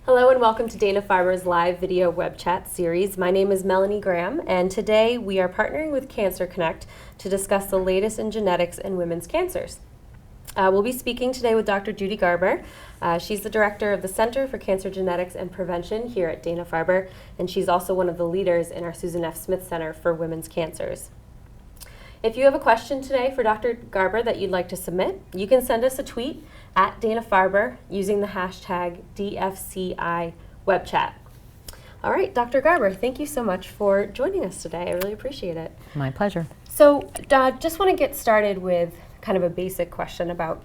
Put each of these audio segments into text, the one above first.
Hello and welcome to Dana-Farber's live video web chat series. My name is Melanie Graham, and today we are partnering with CancerConnect to discuss the latest in genetics and women's cancers. We'll be speaking today with Dr. Judy Garber. She's the director of the Center for Cancer Genetics and Prevention here at Dana-Farber, and she's also one of the leaders in our Susan F. Smith Center for Women's Cancers. If you have a question today for Dr. Garber that you'd like to submit, you can send us a tweet at Dana-Farber using the hashtag DFCIWebchat. All right, Dr. Garber, thank you so much for joining us today. I really appreciate it. My pleasure. So just want to get started with kind of a basic question about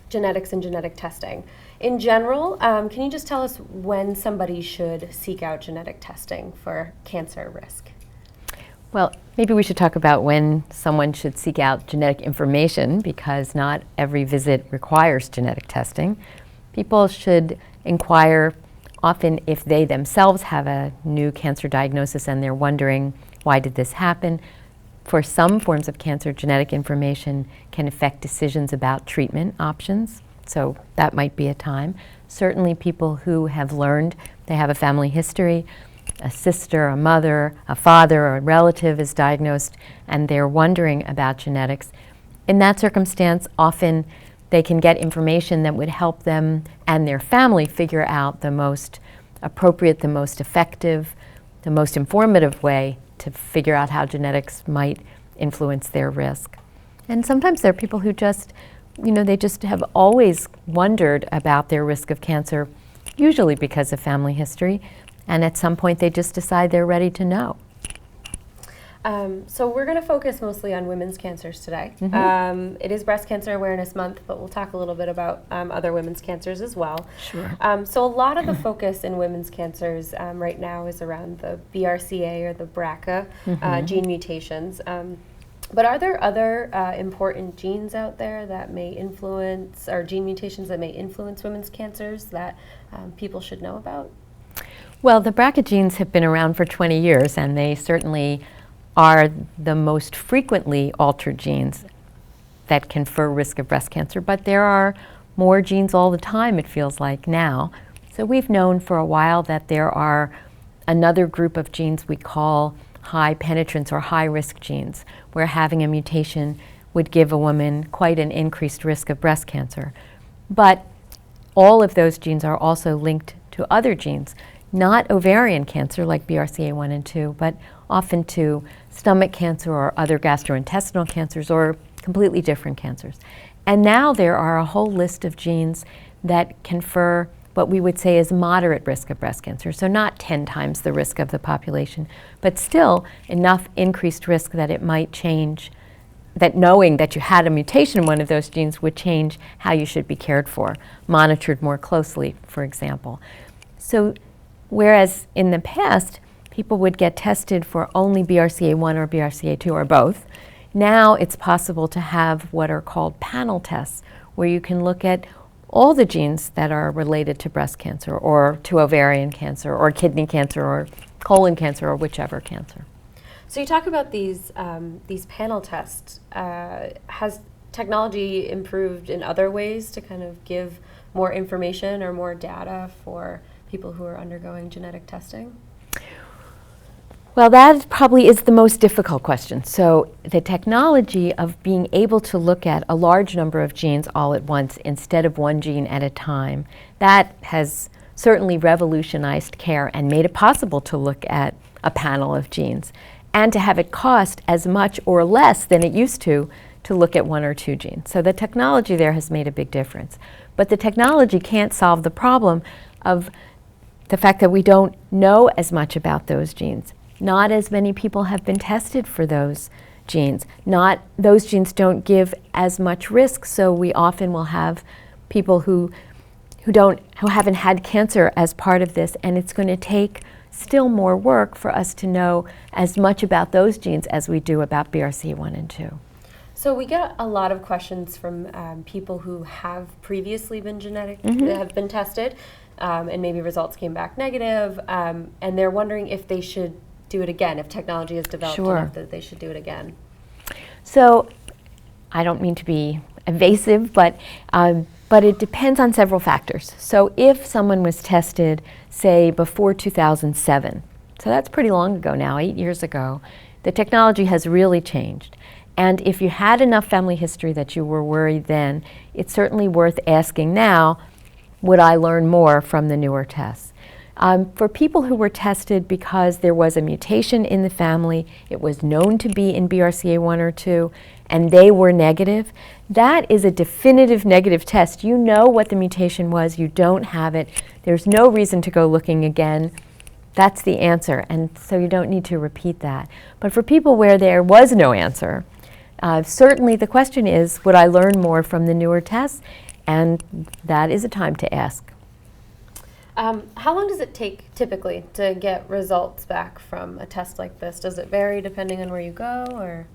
genetics and genetic testing. In general, can you just tell us when somebody should seek out genetic testing for cancer risk? Well, maybe we should talk about when someone should seek out genetic information, because not every visit requires genetic testing. People should inquire often if they themselves have a new cancer diagnosis and they're wondering, why did this happen? For some forms of cancer, genetic information can affect decisions about treatment options, so that might be a time. Certainly people who have learned they have a family history, a sister, a mother, a father, or a relative is diagnosed and they're wondering about genetics. In that circumstance, often they can get information that would help them and their family figure out the most appropriate, the most effective, the most informative way to figure out how genetics might influence their risk. And sometimes there are people who just, they just have always wondered about their risk of cancer, usually because of family history. And at some point they just decide they're ready to know. So we're going to focus mostly on women's cancers today. It is Breast Cancer Awareness Month, but we'll talk a little bit about other women's cancers as well. Sure. So a lot of the focus in women's cancers right now is around the BRCA or the BRCA gene mutations. But are there other important genes out there that may influence, or gene mutations that may influence women's cancers that people should know about? Well, the BRCA genes have been around for 20 years, and they certainly are the most frequently altered genes that confer risk of breast cancer, but there are more genes all the time, it feels like now. So we've known for a while that there are another group of genes we call high penetrance or high risk genes, where having a mutation would give a woman quite an increased risk of breast cancer. But all of those genes are also linked to other genes, not ovarian cancer like BRCA1 and 2, but often to stomach cancer or other gastrointestinal cancers or completely different cancers. And now there are a whole list of genes that confer what we would say is moderate risk of breast cancer. So not 10 times the risk of the population, but still enough increased risk that it might change, that knowing that you had a mutation in one of those genes would change how you should be cared for, monitored more closely, for example. So whereas in the past, people would get tested for only BRCA1 or BRCA2 or both, now it's possible to have what are called panel tests, where you can look at all the genes that are related to breast cancer or to ovarian cancer or kidney cancer or colon cancer or whichever cancer. So you talk about these panel tests. Has technology improved in other ways to kind of give more information or more data for people who are undergoing genetic testing? Well, that probably is the most difficult question. So the technology of being able to look at a large number of genes all at once instead of one gene at a time, that has certainly revolutionized care and made it possible to look at a panel of genes and to have it cost as much or less than it used to look at one or two genes. So the technology there has made a big difference. But the technology can't solve the problem of the fact that we don't know as much about those genes. Not as many people have been tested for those genes. Those genes don't give as much risk, so we often will have people who haven't had cancer as part of this, and it's going to take still more work for us to know as much about those genes as we do about BRCA1 and 2. So we get a lot of questions from people who have previously been that have been tested, and maybe results came back negative, and they're wondering if they should do it again, if technology has developed enough that they should do it again. So I don't mean to be evasive, but But it depends on several factors. So if someone was tested, say, before 2007, so that's pretty long ago now, 8 years ago, the technology has really changed. And if you had enough family history that you were worried then, it's certainly worth asking now, would I learn more from the newer tests? For people who were tested because there was a mutation in the family, it was known to be in BRCA1 or 2, and they were negative, that is a definitive negative test. You know what the mutation was, you don't have it, there's no reason to go looking again. That's the answer, and so you don't need to repeat that. But for people where there was no answer, certainly the question is, would I learn more from the newer tests? And that is a time to ask. How long does it take typically to get results back from a test like this? Does it vary depending on where you go, or?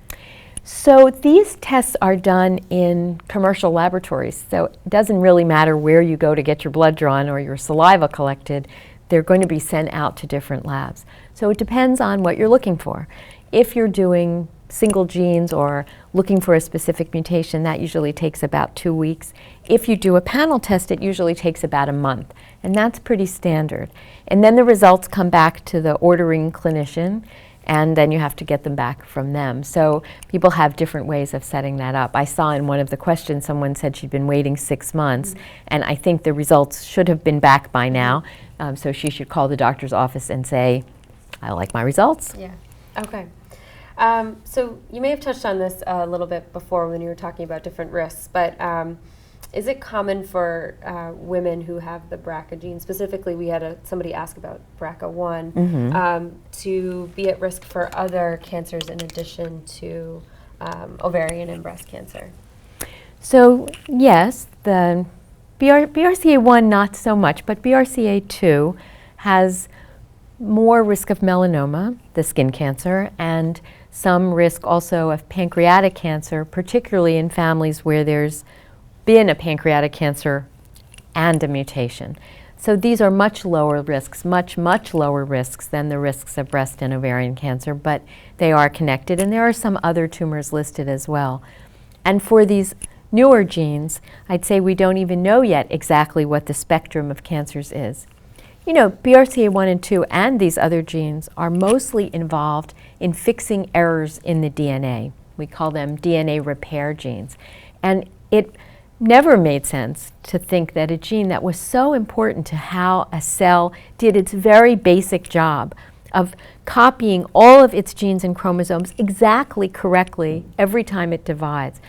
So these tests are done in commercial laboratories, so it doesn't really matter where you go to get your blood drawn or your saliva collected. They're going to be sent out to different labs. So it depends on what you're looking for. If you're doing single genes or looking for a specific mutation, that usually takes about 2 weeks. If you do a panel test, it usually takes about a month, and that's pretty standard. And then the results come back to the ordering clinician, and then you have to get them back from them. So people have different ways of setting that up. I saw in one of the questions someone said she'd been waiting 6 months, and I think the results should have been back by now, so she should call the doctor's office and say, I like my results. Yeah, okay. So you may have touched on this a little bit before when you were talking about different risks, but is it common for women who have the BRCA gene, specifically we had somebody ask about BRCA1, to be at risk for other cancers in addition to ovarian and breast cancer? So yes, the BRCA1 not so much, but BRCA2 has more risk of melanoma, the skin cancer, and some risk also of pancreatic cancer, particularly in families where there's been a pancreatic cancer and a mutation. So these are much lower risks, much lower risks than the risks of breast and ovarian cancer, but they are connected, and there are some other tumors listed as well. And for these newer genes, I'd say we don't even know yet exactly what the spectrum of cancers is. You know, BRCA1 and 2 and these other genes are mostly involved in fixing errors in the DNA. We call them DNA repair genes. And it never made sense to think that a gene that was so important to how a cell did its very basic job of copying all of its genes and chromosomes exactly correctly every time it divides.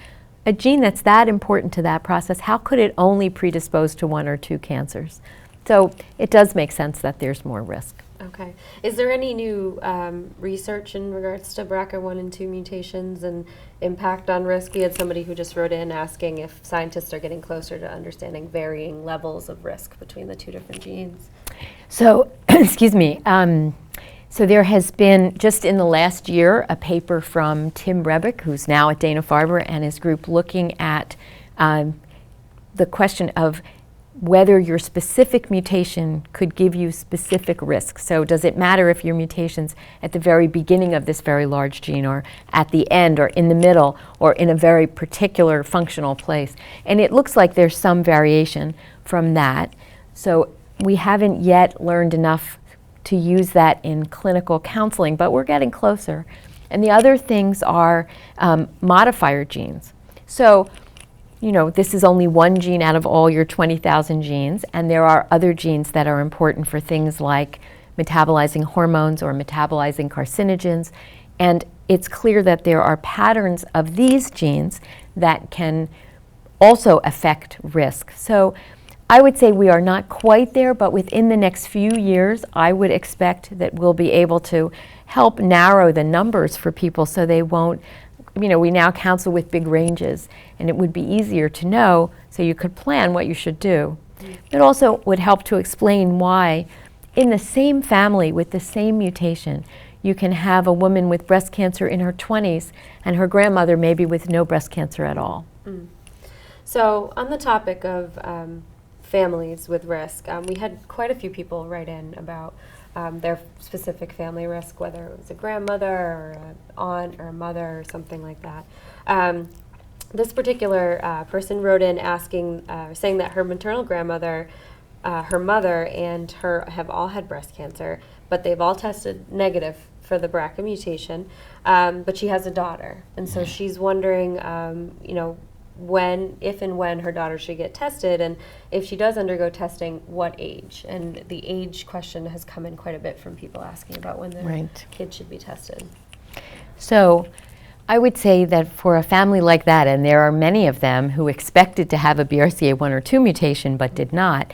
A gene that's that important to that process, how could it only predispose to 1 or 2 cancers? So it does make sense that there's more risk. Okay. Is there any new research in regards to BRCA1 and 2 mutations and impact on risk? We had somebody who just wrote in asking if scientists are getting closer to understanding varying levels of risk between the 2 different genes. So, excuse me, so there has been, just in the last year, a paper from Tim Rebick, who's now at Dana-Farber, and his group looking at the question of whether your specific mutation could give you specific risks. So does it matter if your mutation's at the very beginning of this very large gene, or at the end, or in the middle, or in a very particular functional place? And it looks like there's some variation from that. So we haven't yet learned enough to use that in clinical counseling, but we're getting closer. And the other things are modifier genes. So, you know, this is only one gene out of all your 20,000 genes, and there are other genes that are important for things like metabolizing hormones or metabolizing carcinogens. And it's clear that there are patterns of these genes that can also affect risk. So I would say we are not quite there, but within the next few years, I would expect that we'll be able to help narrow the numbers for people so they won't, you know, we now counsel with big ranges, and it would be easier to know so you could plan what you should do. It also would help to explain why in the same family with the same mutation, you can have a woman with breast cancer in her 20s and her grandmother maybe with no breast cancer at all. So on the topic of families with risk, we had quite a few people write in about their specific family risk, whether it was a grandmother or an aunt or a mother or something like that. this particular person wrote in asking, saying that her maternal grandmother, her mother, and her have all had breast cancer, but they've all tested negative for the BRCA mutation, but she has a daughter. And so she's wondering, if and when her daughter should get tested, and if she does undergo testing, what age? And the age question has come in quite a bit from people asking about when their kid should be tested. So I would say that for a family like that, and there are many of them who expected to have a BRCA1 or 2 mutation but did not,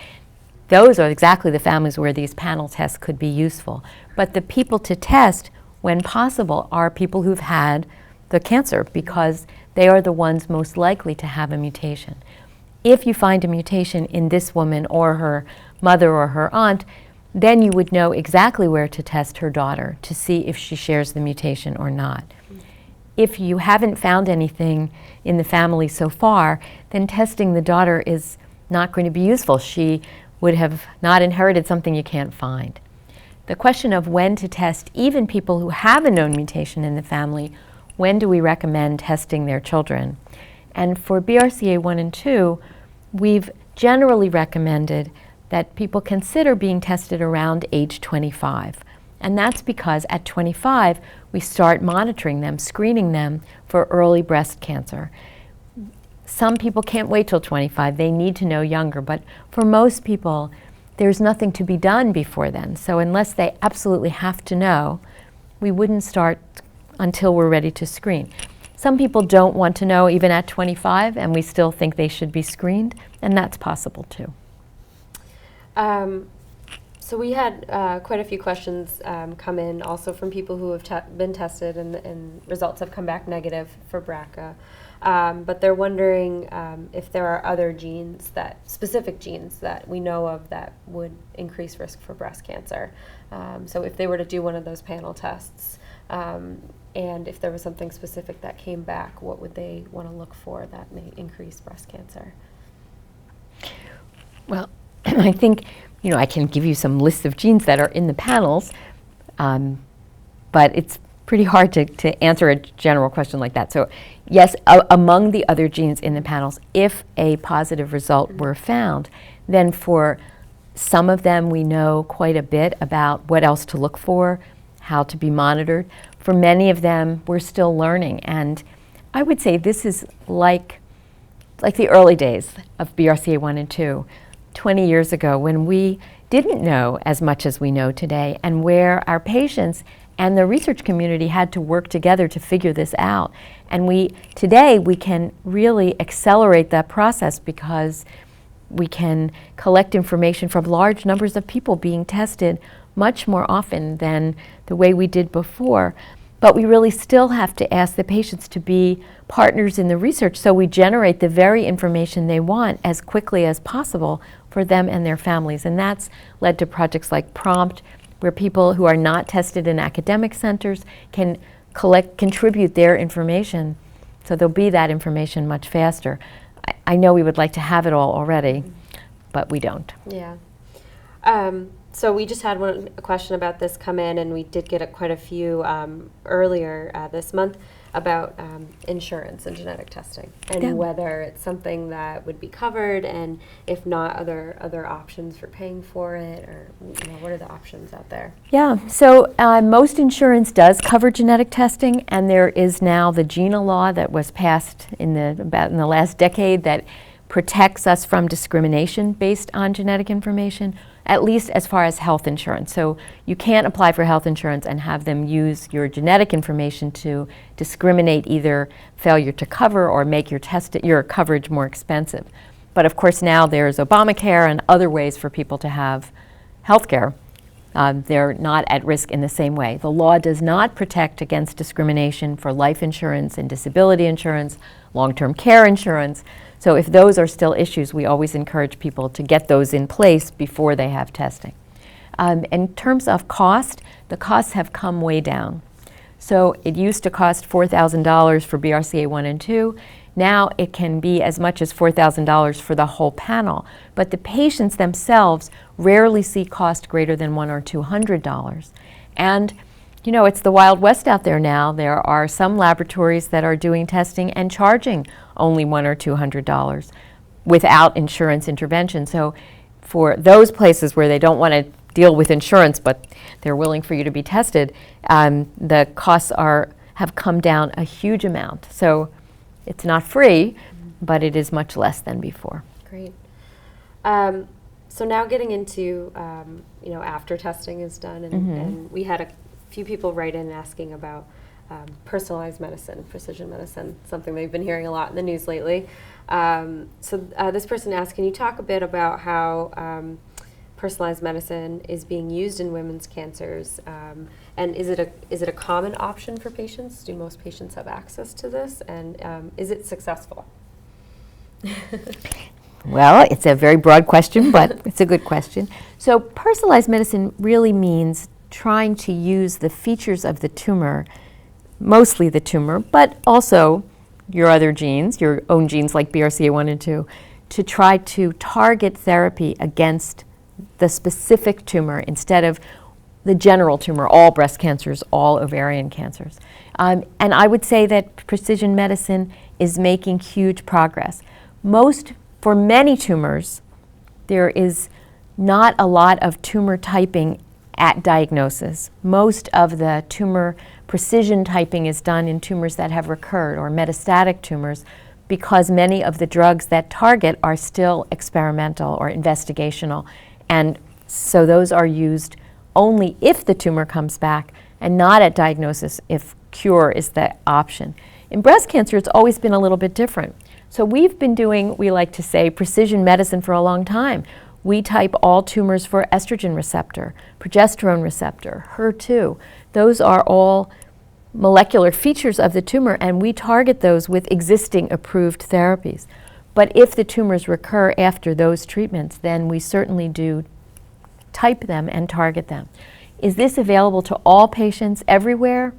those are exactly the families where these panel tests could be useful. But the people to test, when possible, are people who've had the cancer, because they are the ones most likely to have a mutation. If you find a mutation in this woman or her mother or her aunt, then you would know exactly where to test her daughter to see if she shares the mutation or not. If you haven't found anything in the family so far, then testing the daughter is not going to be useful. She would have not inherited something you can't find. The question of when to test even people who have a known mutation in the family, when do we recommend testing their children? And for BRCA1 and 2, we've generally recommended that people consider being tested around age 25. And that's because at 25, we start monitoring them, screening them for early breast cancer. Some people can't wait till 25. They need to know younger. But for most people, there's nothing to be done before then. So unless they absolutely have to know, we wouldn't start until we're ready to screen. Some people don't want to know even at 25, and we still think they should be screened, and that's possible too. So we had quite a few questions come in also from people who have been tested and results have come back negative for BRCA. But they're wondering if there are other genes, specific genes that we know of that would increase risk for breast cancer. So if they were to do one of those panel tests, and if there was something specific that came back, what would they want to look for that may increase breast cancer? Well, I think, I can give you some lists of genes that are in the panels, but it's pretty hard to answer a general question like that. So yes, among the other genes in the panels, if a positive result were found, then for some of them we know quite a bit about what else to look for, how to be monitored. For many of them, we're still learning, and I would say this is like the early days of BRCA1 and 2, 20 years ago, when we didn't know as much as we know today, and where our patients and the research community had to work together to figure this out. And today we can really accelerate that process because we can collect information from large numbers of people being tested much more often than the way we did before. But we really still have to ask the patients to be partners in the research, so we generate the very information they want as quickly as possible for them and their families. And that's led to projects like PROMPT, where people who are not tested in academic centers can contribute their information, so there'll be that information much faster. I know we would like to have it all already, but we don't. Yeah. So we just had a question about this come in, and we did get quite a few earlier this month about insurance and genetic testing, and whether it's something that would be covered, and if not, other options for paying for it, or what are the options out there? Yeah, so most insurance does cover genetic testing, and there is now the GINA law that was passed in the last decade that protects us from discrimination based on genetic information, at least as far as health insurance. So you can't apply for health insurance and have them use your genetic information to discriminate either failure to cover or make your coverage more expensive. But of course now there's Obamacare and other ways for people to have health care. They're not at risk in the same way. The law does not protect against discrimination for life insurance and disability insurance, long-term care insurance. So if those are still issues, we always encourage people to get those in place before they have testing. In terms of cost, the costs have come way down. So it used to cost $4,000 for BRCA1 and 2. Now it can be as much as $4,000 for the whole panel. But the patients themselves rarely see cost greater than $100 or $200. And you know, it's the Wild West out there now. There are some laboratories that are doing testing and charging only $100 or $200 without insurance intervention. So for those places where they don't want to deal with insurance, but they're willing for you to be tested, the costs have come down a huge amount. So it's not free, but it is much less than before. Great. So now getting into, you know, after testing is done, and we had a few people write in asking about personalized medicine, precision medicine, something they've been hearing a lot in the news lately. So this person asked, can you talk a bit about how personalized medicine is being used in women's cancers, and is it a common option for patients? Do most patients have access to this, and is it successful? Well, it's a very broad question, but it's a good question. So personalized medicine really means trying to use the features of the tumor, mostly the tumor, but also your other genes, your own genes like BRCA1 and 2, to try to target therapy against the specific tumor instead of the general tumor, all breast cancers, all ovarian cancers. And I would say that precision medicine is making huge progress. For many tumors, there is not a lot of tumor typing at diagnosis. Most of the tumor precision typing is done in tumors that have recurred or metastatic tumors, because many of the drugs that target are still experimental or investigational. And so those are used only if the tumor comes back and not at diagnosis if cure is the option. In breast cancer, it's always been a little bit different. So we've been doing, we like to say, precision medicine for a long time. We type all tumors for estrogen receptor, progesterone receptor, HER2. Those are all molecular features of the tumor, and we target those with existing approved therapies. But if the tumors recur after those treatments, then we certainly do type them and target them. Is this available to all patients everywhere?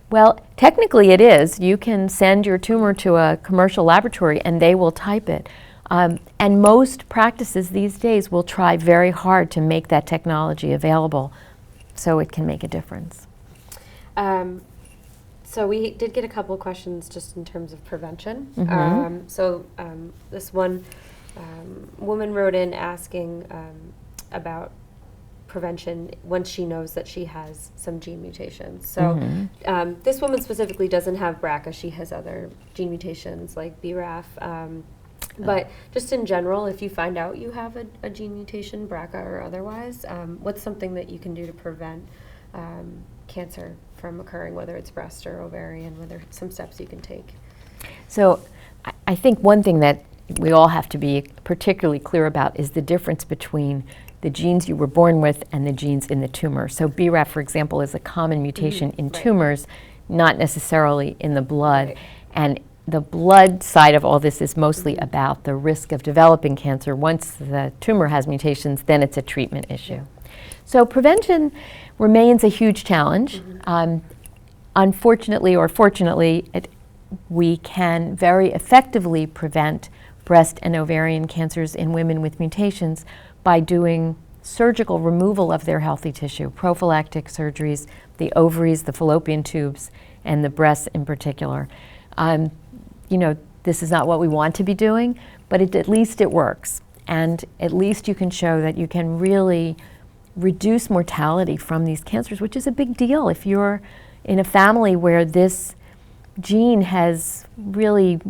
Well, technically it is. You can send your tumor to a commercial laboratory and they will type it. And most practices these days will try very hard to make that technology available so it can make a difference. So we did get a couple of questions just in terms of prevention. This one woman wrote in asking about prevention once she knows that she has some gene mutations. So this woman specifically doesn't have BRCA. She has other gene mutations like BRAF. But just in general, if you find out you have a gene mutation, BRCA or otherwise, what's something that you can do to prevent cancer from occurring, whether it's breast or ovarian, whether some steps you can take? So I think one thing that we all have to be particularly clear about is the difference between the genes you were born with and the genes in the tumor. So BRAF, for example, is a common mutation in tumors, not necessarily in the blood. Right. And the blood side of all this is mostly about the risk of developing cancer. Once the tumor has mutations, then it's a treatment issue. So prevention remains a huge challenge. Unfortunately or fortunately, we can very effectively prevent breast and ovarian cancers in women with mutations by doing surgical removal of their healthy tissue, prophylactic surgeries, the ovaries, the fallopian tubes, and the breasts in particular. You know, this is not what we want to be doing, but at least it works. And at least you can show that you can really reduce mortality from these cancers, which is a big deal. If you're in a family where this gene has really,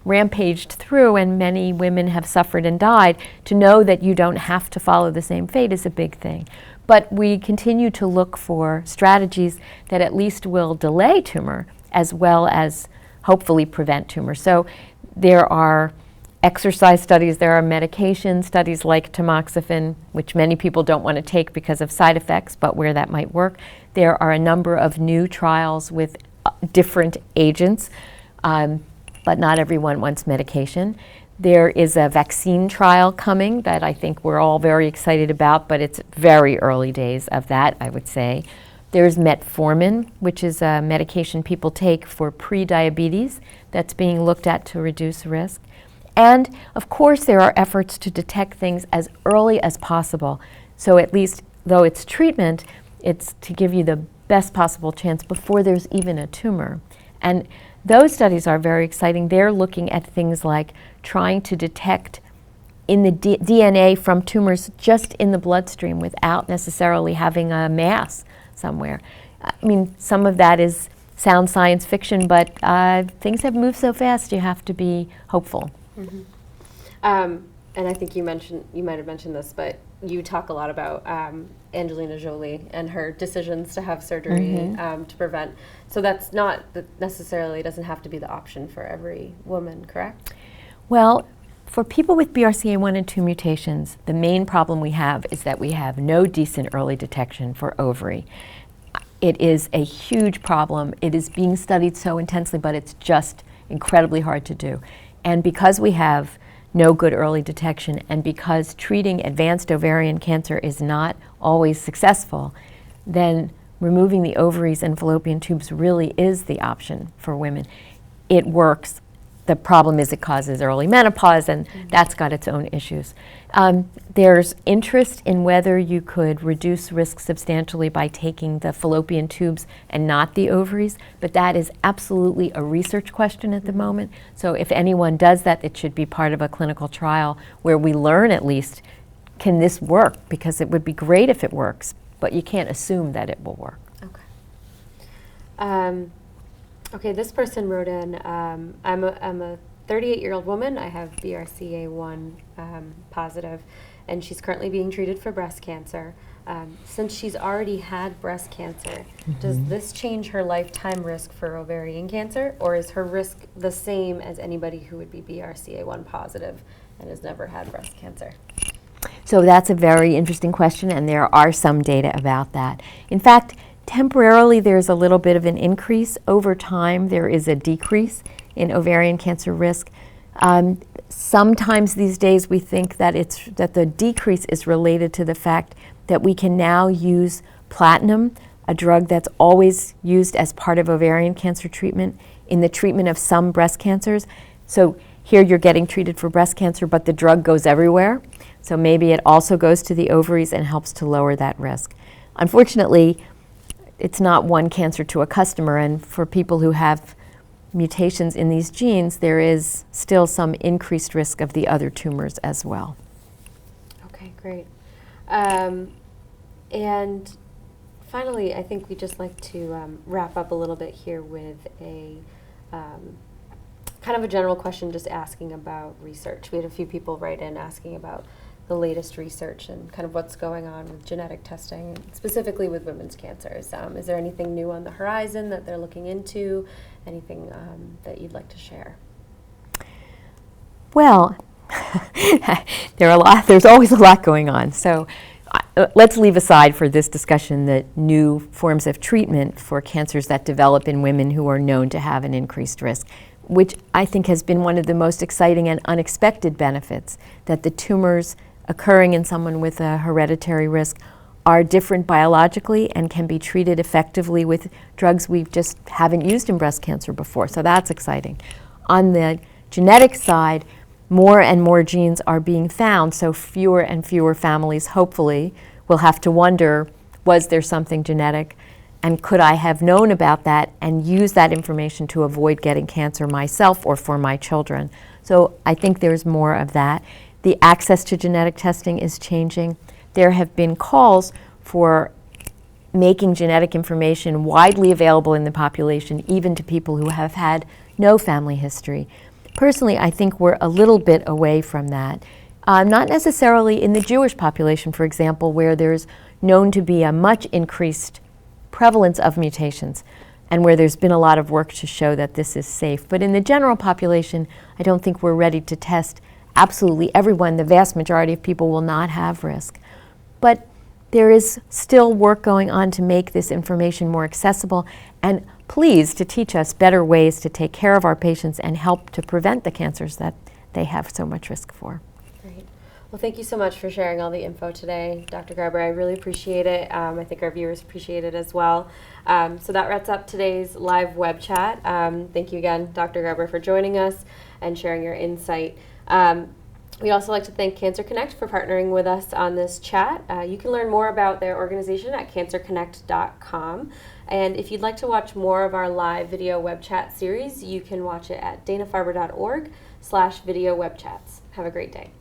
rampaged through and many women have suffered and died, to know that you don't have to follow the same fate is a big thing. But we continue to look for strategies that at least will delay tumor as well as hopefully prevent tumor. So there are exercise studies, there are medication studies like tamoxifen, which many people don't want to take because of side effects, but where that might work. There are a number of new trials with different agents, but not everyone wants medication. There is a vaccine trial coming that I think we're all very excited about, but it's very early days of that, I would say. There's metformin, which is a medication people take for pre-diabetes that's being looked at to reduce risk. And of course, there are efforts to detect things as early as possible. So at least, though it's treatment, It's to give you the best possible chance before there's even a tumor. And those studies are very exciting. They're looking at things like trying to detect in the DNA from tumors just in the bloodstream without necessarily having a mass somewhere. I mean, some of that sounds science fiction, but things have moved so fast, you have to be hopeful. And I think you might have mentioned this, but you talk a lot about Angelina Jolie and her decisions to have surgery to prevent. So that's not necessarily doesn't have to be the option for every woman, correct? Well, for people with BRCA1 and 2 mutations, the main problem we have is that we have no decent early detection for ovary. It is a huge problem. It is being studied so intensely, but it's just incredibly hard to do. And because we have no good early detection, and because treating advanced ovarian cancer is not always successful, then removing the ovaries and fallopian tubes really is the option for women. It works. The problem is it causes early menopause, and that's got its own issues. There's interest in whether you could reduce risk substantially by taking the fallopian tubes and not the ovaries, but that is absolutely a research question at the moment. So if anyone does that, it should be part of a clinical trial where we learn at least, can this work? Because it would be great if it works, but you can't assume that it will work. Okay. Okay, this person wrote in, I'm a 38-year-old woman. I have BRCA1 positive, and she's currently being treated for breast cancer. Since she's already had breast cancer, does this change her lifetime risk for ovarian cancer, or is her risk the same as anybody who would be BRCA1 positive and has never had breast cancer? So that's a very interesting question, and there are some data about that. In fact, temporarily there's a little bit of an increase. Over time there is a decrease in ovarian cancer risk. Sometimes these days we think that the decrease is related to the fact that we can now use platinum, a drug that's always used as part of ovarian cancer treatment, in the treatment of some breast cancers. So here you're getting treated for breast cancer, but the drug goes everywhere. So maybe it also goes to the ovaries and helps to lower that risk. Unfortunately, it's not one cancer to a customer, and for people who have mutations in these genes, there is still some increased risk of the other tumors as well. Okay, great. And finally, I think we'd just like to wrap up a little bit here with a kind of a general question, just asking about research. We had a few people write in asking about the latest research and kind of what's going on with genetic testing, specifically with women's cancers. Is there anything new on the horizon that they're looking into? Anything that you'd like to share? Well, there's always a lot going on. So let's leave aside for this discussion the new forms of treatment for cancers that develop in women who are known to have an increased risk, which I think has been one of the most exciting and unexpected benefits, that the tumors occurring in someone with a hereditary risk are different biologically and can be treated effectively with drugs we just haven't used in breast cancer before. So that's exciting. On the genetic side, more and more genes are being found, so fewer and fewer families hopefully will have to wonder, was there something genetic, and could I have known about that and use that information to avoid getting cancer myself or for my children? So I think there's more of that. The access to genetic testing is changing. There have been calls for making genetic information widely available in the population, even to people who have had no family history. Personally, I think we're a little bit away from that. Not necessarily in the Jewish population, for example, where there's known to be a much increased prevalence of mutations and where there's been a lot of work to show that this is safe. But in the general population, I don't think we're ready to test absolutely everyone. The vast majority of people will not have risk. But there is still work going on to make this information more accessible, and please to teach us better ways to take care of our patients and help to prevent the cancers that they have so much risk for. Great. Well, thank you so much for sharing all the info today, Dr. Garber. I really appreciate it. I think our viewers appreciate it as well. So that wraps up today's live web chat. Thank you again, Dr. Garber, for joining us and sharing your insight. We'd also like to thank CancerConnect for partnering with us on this chat. You can learn more about their organization at CancerConnect.com. And if you'd like to watch more of our live video web chat series, you can watch it at Dana-Farber.org/video web chats. Have a great day.